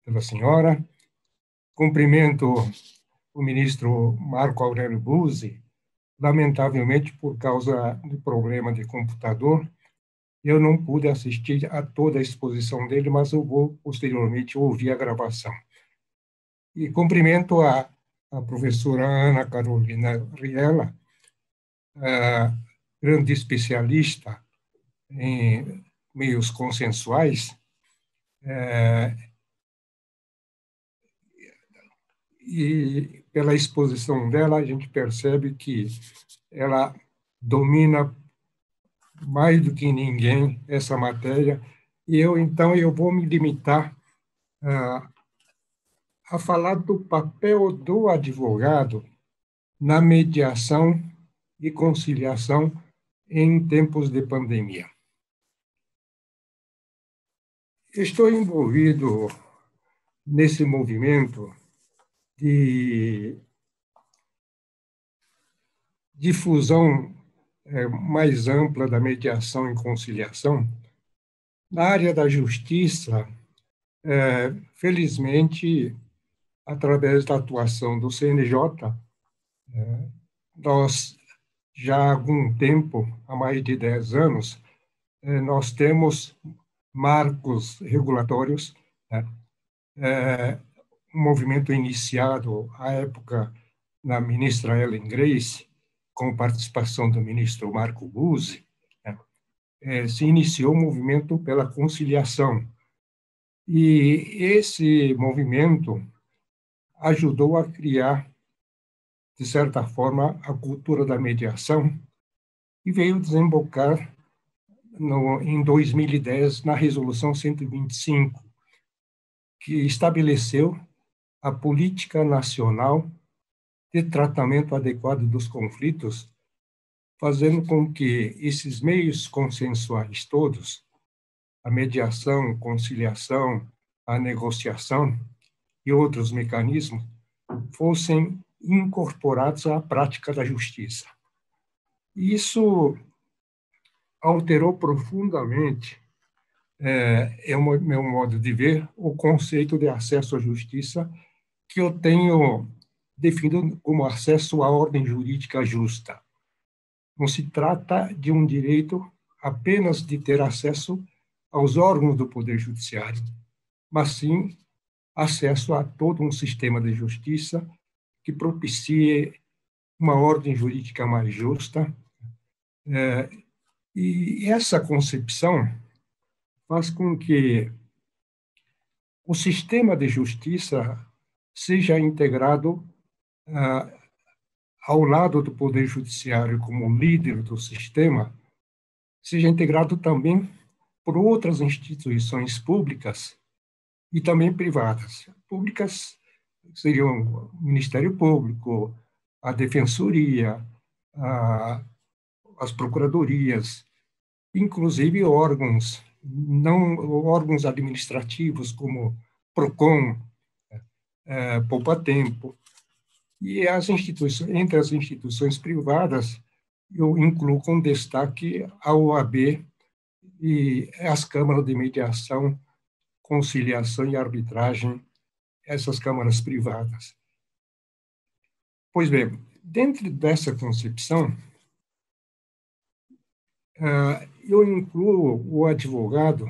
pela senhora. Cumprimento o ministro Marco Aurélio Buzzi. Lamentavelmente, por causa do problema de computador, eu não pude assistir a toda a exposição dele, mas eu vou, posteriormente, ouvir a gravação. E cumprimento a professora Ana Carolina Riella, grande especialista em meios consensuais, e pela exposição dela, a gente percebe que ela domina mais do que ninguém essa matéria, e então eu vou me limitar a falar do papel do advogado na mediação e conciliação em tempos de pandemia. Estou envolvido nesse movimento de difusão mais ampla da mediação e conciliação. Na área da justiça, felizmente, através da atuação do CNJ, nós, já há algum tempo, há mais de 10 anos, nós temos marcos regulatórios, um movimento iniciado à época na ministra Ellen Grace, com participação do ministro Marco Buzzi, se iniciou o movimento pela conciliação. E esse movimento ajudou a criar, de certa forma, a cultura da mediação e veio desembocar em 2010 na Resolução 125, que estabeleceu a política nacional de tratamento adequado dos conflitos, fazendo com que esses meios consensuais todos, a mediação, a conciliação, a negociação e outros mecanismos, fossem incorporados à prática da justiça. Isso alterou profundamente, é o meu modo de ver, o conceito de acesso à justiça, que eu tenho definido como acesso à ordem jurídica justa. Não se trata de um direito apenas de ter acesso aos órgãos do Poder Judiciário, mas sim acesso a todo um sistema de justiça que propicie uma ordem jurídica mais justa. E essa concepção faz com que o sistema de justiça seja integrado ao lado do Poder Judiciário como líder do sistema, seja integrado também por outras instituições públicas e também privadas. Públicas seriam o Ministério Público, a Defensoria, as procuradorias, inclusive órgãos administrativos como PROCON, Poupatempo, e entre as instituições privadas, eu incluo com destaque a OAB e as câmaras de mediação, conciliação e arbitragem, essas câmaras privadas. Pois bem, dentro dessa concepção, eu incluo o advogado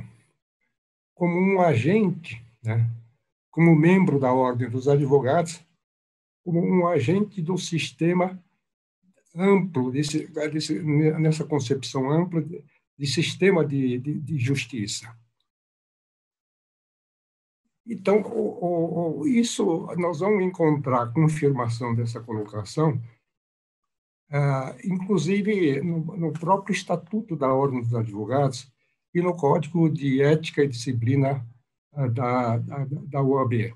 como um agente, como membro da Ordem dos Advogados, como um agente do sistema amplo, nessa concepção ampla de sistema de justiça. Então, isso nós vamos encontrar confirmação dessa colocação, inclusive no próprio Estatuto da Ordem dos Advogados e no Código de Ética e Disciplina da OAB.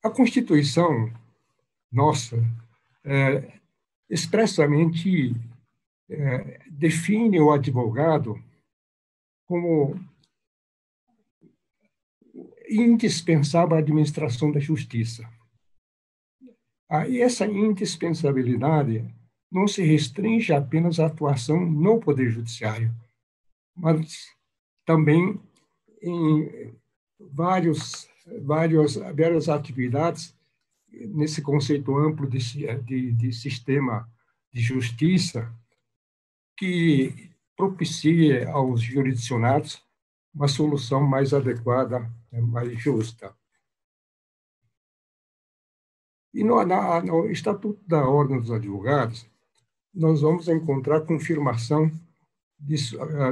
A Constituição nossa expressamente define o advogado como indispensável à administração da justiça. E essa indispensabilidade não se restringe apenas à atuação no Poder Judiciário, mas também em várias atividades nesse conceito amplo de sistema de justiça que propicie aos jurisdicionados uma solução mais adequada, mais justa. E no Estatuto da Ordem dos Advogados, nós vamos encontrar confirmação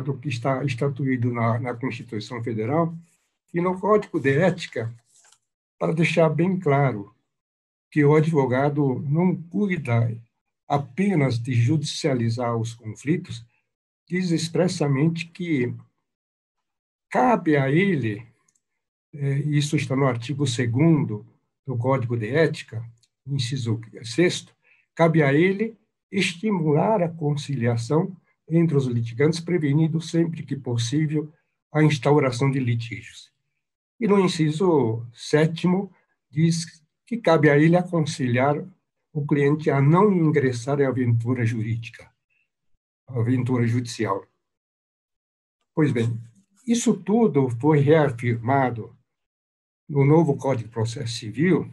do que está estatuído na Constituição Federal e no Código de Ética, para deixar bem claro que o advogado não cuida apenas de judicializar os conflitos, diz expressamente que cabe a ele, isso está no artigo 2º do Código de Ética, inciso 6º, cabe a ele estimular a conciliação entre os litigantes, prevenindo sempre que possível a instauração de litígios. E no inciso 7º, diz que cabe a ele aconselhar o cliente a não ingressar em aventura jurídica, aventura judicial. Pois bem, isso tudo foi reafirmado no novo Código de Processo Civil,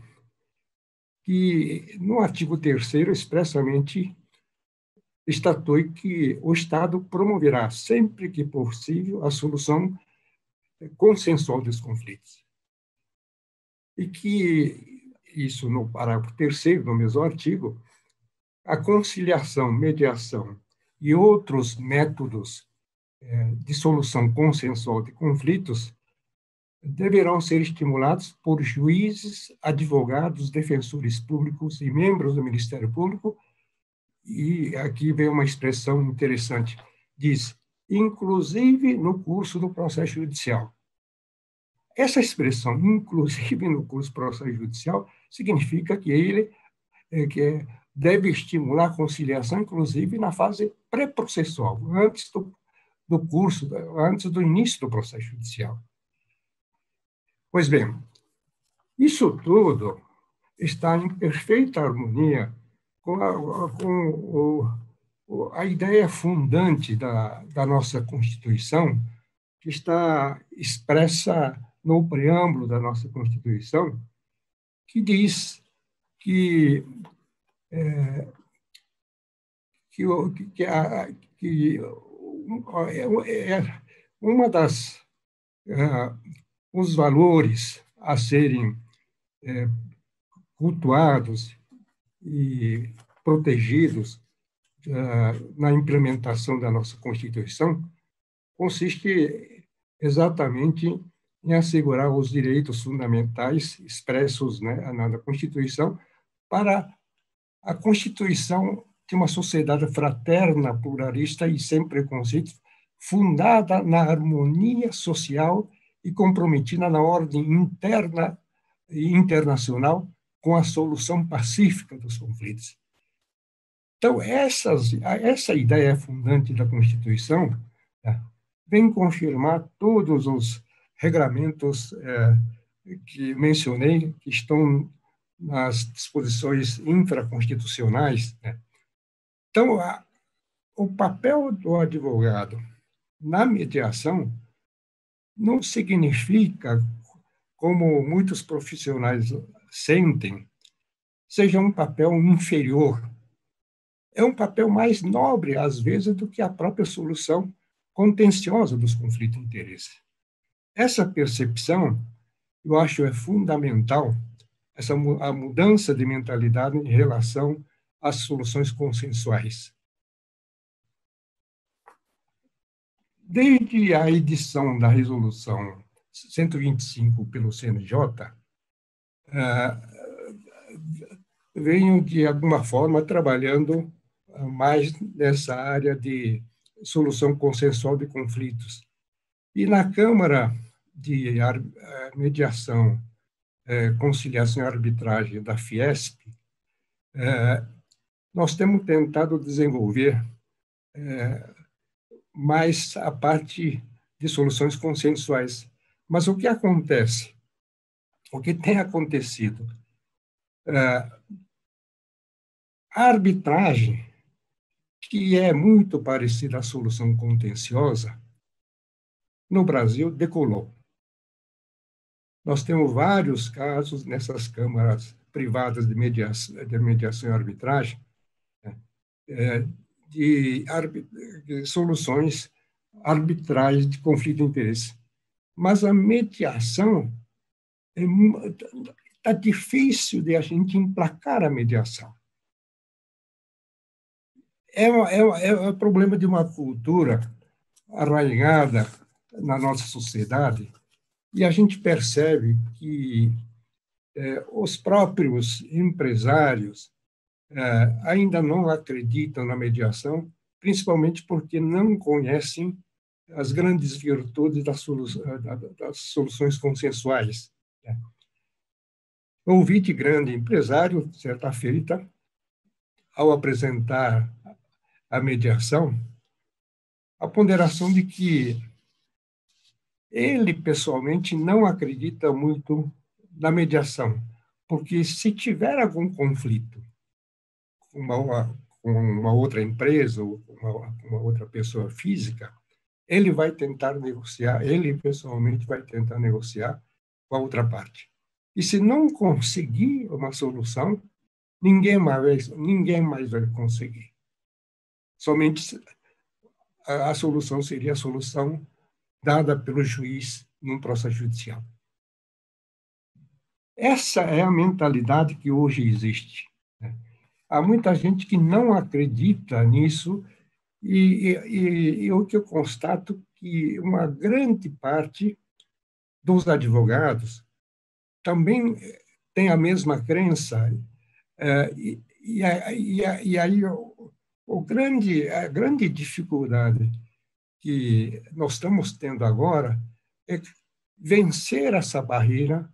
que no artigo 3º expressamente estatui que o Estado promoverá sempre que possível a solução consensual dos conflitos. E que isso no parágrafo 3º do mesmo artigo, a conciliação, mediação e outros métodos de solução consensual de conflitos deverão ser estimulados por juízes, advogados, defensores públicos e membros do Ministério Público. E aqui vem uma expressão interessante, diz, inclusive no curso do processo judicial. Essa expressão, inclusive no curso do processo judicial, significa que ele deve estimular a conciliação, inclusive na fase pré-processual, antes do curso, antes do início do processo judicial. Pois bem, isso tudo está em perfeita harmonia com a ideia fundante da nossa Constituição, que está expressa no preâmbulo da nossa Constituição, que diz que uma das os valores a serem cultuados e protegidos na implementação da nossa Constituição consiste exatamente em assegurar os direitos fundamentais expressos, né, na Constituição para a constituição de uma sociedade fraterna, pluralista e sem preconceitos, fundada na harmonia social e comprometida na ordem interna e internacional com a solução pacífica dos conflitos. Então, essa ideia fundante da Constituição vem confirmar todos os regramentos que mencionei, que estão nas disposições infraconstitucionais. Então, o papel do advogado na mediação não significa, como muitos profissionais sentem, seja um papel inferior. É um papel mais nobre, às vezes, do que a própria solução contenciosa dos conflitos de interesse. Essa percepção, eu acho, é fundamental, a mudança de mentalidade em relação às soluções consensuais. Desde a edição da Resolução 125 pelo CNJ, venho, de alguma forma, trabalhando mais nessa área de solução consensual de conflitos. E na Câmara de Mediação, Conciliação e Arbitragem da Fiesp, nós temos tentado desenvolver mais a parte de soluções consensuais. Mas o que acontece? O que tem acontecido? A arbitragem, que é muito parecida à solução contenciosa, no Brasil decolou. Nós temos vários casos nessas câmaras privadas de mediação e arbitragem, de soluções arbitrais de conflito de interesse. Mas a mediação, está difícil de a gente emplacar a mediação. É um problema de uma cultura arraigada na nossa sociedade, e a gente percebe que os próprios empresários ainda não acreditam na mediação, principalmente porque não conhecem as grandes virtudes das soluções consensuais. Ouvi de grande empresário, certa feita, ao apresentar a mediação, a ponderação de que ele, pessoalmente, não acredita muito na mediação, porque se tiver algum conflito com uma outra empresa ou com uma outra pessoa física, ele vai tentar negociar, ele pessoalmente vai tentar negociar com a outra parte. E se não conseguir uma solução, ninguém mais vai conseguir. Somente a solução seria a solução dada pelo juiz num processo judicial. Essa é a mentalidade que hoje existe, né? Há muita gente que não acredita nisso e o que eu constato que uma grande parte dos advogados também tem a mesma crença. E aí a grande dificuldade que nós estamos tendo agora é vencer essa barreira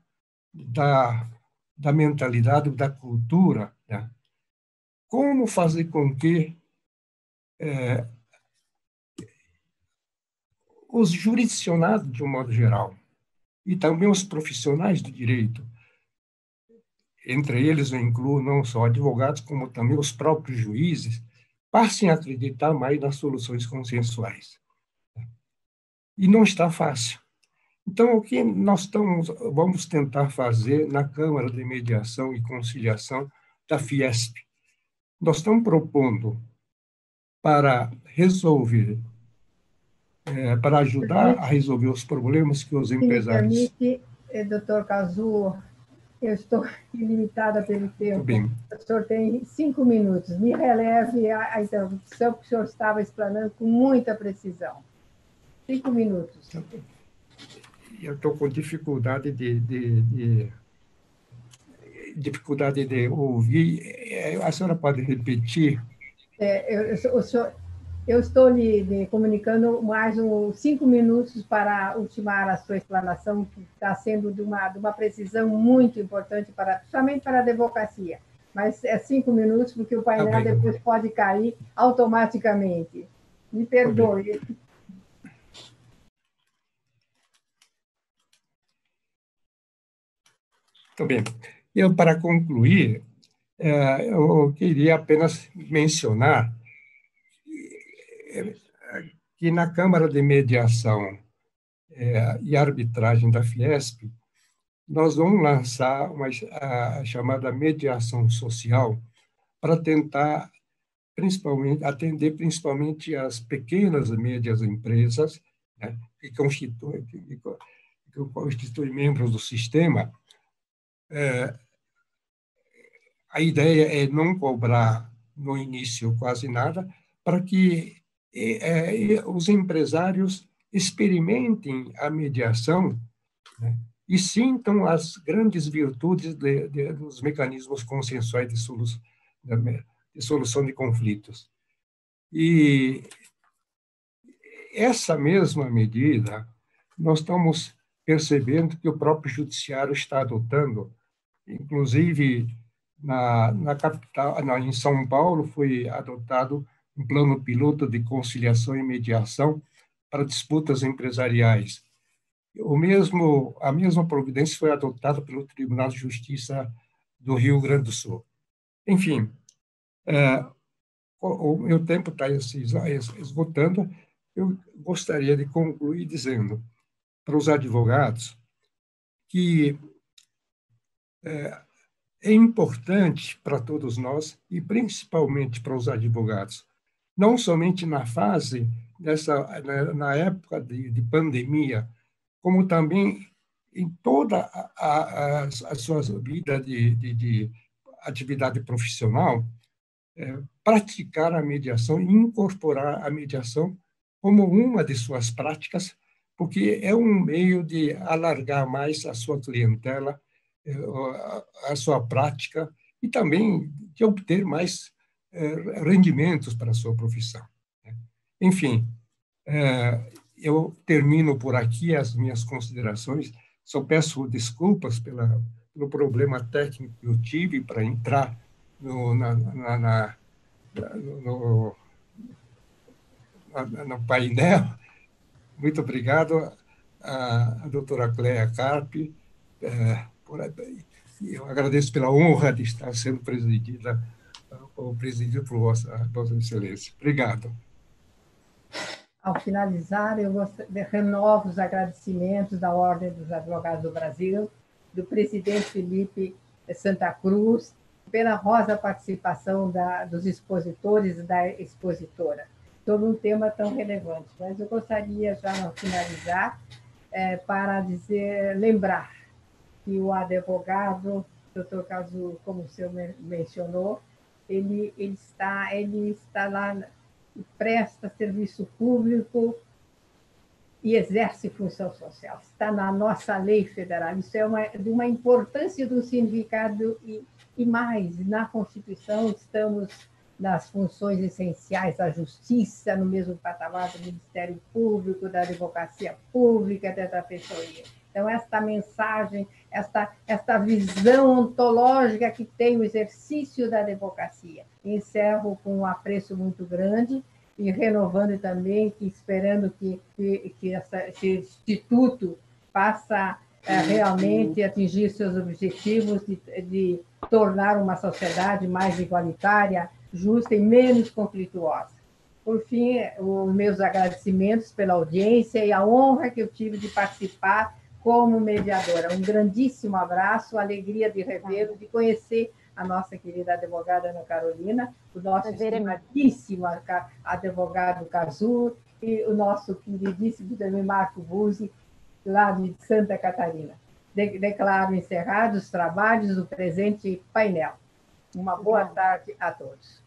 da mentalidade, da cultura, né? Como fazer com que os jurisdicionados, de um modo geral, e também os profissionais do direito, entre eles eu incluo não só advogados, como também os próprios juízes, passem a acreditar mais nas soluções consensuais. E não está fácil. Então, o que nós vamos tentar fazer na Câmara de Mediação e Conciliação da Fiesp? Nós estamos propondo para resolver, para ajudar a resolver os problemas que os empresários... Se me permite, doutor Cazu, eu estou limitada pelo tempo. Bem. O senhor tem 5 minutos. Me releve a interrupção que o senhor estava explanando com muita precisão. 5 minutos. Eu estou com dificuldade de ouvir. A senhora pode repetir? Eu estou lhe comunicando mais uns 5 minutos para ultimar a sua explanação, que está sendo de uma precisão muito importante, principalmente para a advocacia. Mas é 5 minutos, porque o painel depois pode cair automaticamente. Me perdoe. Muito bem. Eu, para concluir, eu queria apenas mencionar que na Câmara de Mediação e Arbitragem da Fiesp, nós vamos lançar a chamada mediação social para tentar atender principalmente as pequenas e médias empresas, né, que constituem membros do sistema. A ideia é não cobrar no início quase nada, para que os empresários experimentem a mediação, né, e sintam as grandes virtudes dos mecanismos consensuais de solução de conflitos. E essa mesma medida, nós estamos percebendo que o próprio judiciário está adotando. Inclusive, na capital, em São Paulo, foi adotado um plano piloto de conciliação e mediação para disputas empresariais. A mesma providência foi adotada pelo Tribunal de Justiça do Rio Grande do Sul. Enfim, o meu tempo está esgotando. Eu gostaria de concluir dizendo para os advogados que é importante para todos nós, e principalmente para os advogados, não somente na fase, na época de pandemia, como também em toda a sua vida de atividade profissional, praticar a mediação e incorporar a mediação como uma de suas práticas, porque é um meio de alargar mais a sua clientela, a sua prática, e também de obter mais rendimentos para a sua profissão. Enfim, eu termino por aqui as minhas considerações. Só peço desculpas pelo problema técnico que eu tive para entrar no painel. Muito obrigado à doutora Cléia Carpe. Eu agradeço pela honra de estar sendo presidido por Vossa Excelência. Obrigado. Ao finalizar, eu renovo os agradecimentos da Ordem dos Advogados do Brasil, do presidente Felipe Santa Cruz, pela honrosa participação dos expositores e da expositora, sobre um tema tão relevante. Mas eu gostaria, já ao finalizar, para lembrar que o advogado, doutor Cazu, como o senhor mencionou, ele está lá, presta serviço público e exerce função social. Está na nossa lei federal. Isso é de uma importância do significado e mais, na Constituição estamos nas funções essenciais da justiça, no mesmo patamar do Ministério Público, da advocacia pública, da defensoria. Então, esta mensagem, esta visão ontológica que tem o exercício da advocacia. Encerro com um apreço muito grande e renovando também, esperando que esse instituto possa realmente atingir seus objetivos de tornar uma sociedade mais igualitária, justa e menos conflituosa. Por fim, os meus agradecimentos pela audiência e a honra que eu tive de participar como mediadora. Um grandíssimo abraço, alegria de revê-lo, de conhecer a nossa querida advogada Ana Carolina, o nosso estimadíssimo advogado Cazu e o nosso queridíssimo também Marco Buzzi, lá de Santa Catarina. Declaro encerrados os trabalhos do presente painel. Uma boa tarde a todos.